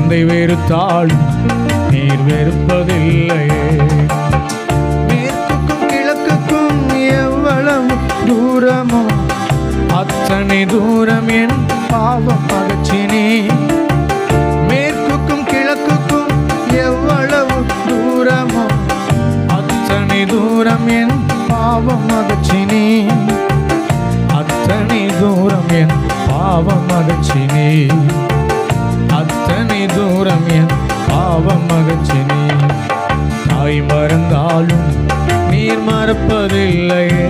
தந்தை வெறுத்தாலும் நீர் வெறுப்பதில்லையே. மேற்குக்கும் கிழக்குக்கும் எவ்வளவு தூரமோ அத்தனை தூரம் என் பாவம் அகற்றினே. மேற்குக்கும் கிழக்குக்கும் எவ்வளவு தூரமோ அத்தனை தூரம் என் பாவம் அகற்றினே. அத்தனை தூரம் என் பாவம் அகற்றினே. அத்தனை தூரம் என் பாவம் அகற்றினே. தாய் மறந்தாலும் நீர் மறப்பதில்லையே.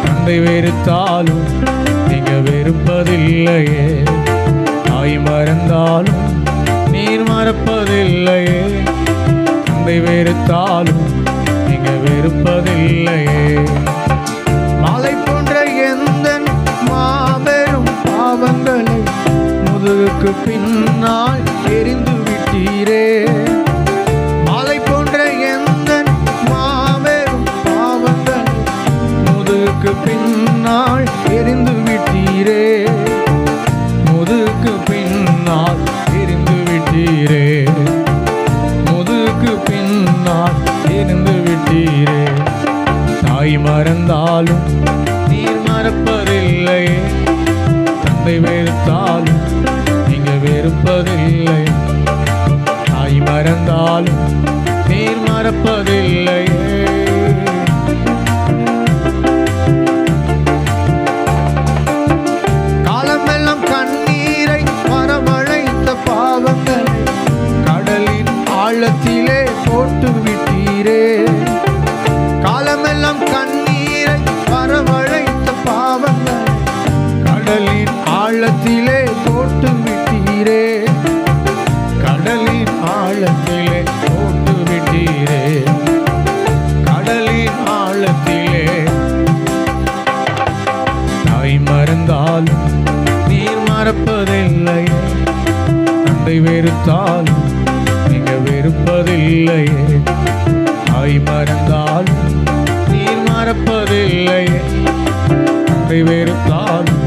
தந்தை வெறுத்தாலும் நீங்க வெறுப்பதில்லையே. தாய் மறந்தாலும் நீர் மறப்பதில்லையே. தந்தை வெறுத்தாலும் நீங்க வெறுப்பதில்லையே. மாலை போன்ற எந்த மாபெரும் பாவங்களை முதுகுக்கு பின்னால் எரிந்து விட்டீரே. மாலை போன்ற எந்த மாபெரும் பாவங்களை முதுகுக்கு பின்னால் எரிந்து விட்டீரே. முதுகுக்கு பின்னால் எரிந்து விட்டீரே. முதுகுக்கு பின்னால் எரிந்து விட்டீரே. தாய் மறந்தாலும் நீர் மறப்பதில்லையே. தந்தை வெறுத்தாலும் நீங்க வெறுப்பதில்லை. தாய் மறந்தாலும் நீர் மறப்பதில்லையே. காலமெல்லாம் கண்ணீரை வரவழைத்த பாவங்களை கடலின் ஆழத்திலே போட்டு விட்டீரே. காலமெல்லாம் கண்ணீரை வரவழைத்த பாவங்களை கடலின் ஆழத்திலே போட்டு விட்டீரே. கடலின் ஆழத்திலே போட்டு விட்டீரே. கடலின் ஆழத்திலே. தாய் மறந்தாலும் நீர் மறப்பதில்லையே. தந்தை வெறுத்தாலும் நீங்க வெறுப்பதில்லையே. தாய் மறந்தாலும் நீர் மறப்பதில்லையே. தந்தை வெறுத்தாலும்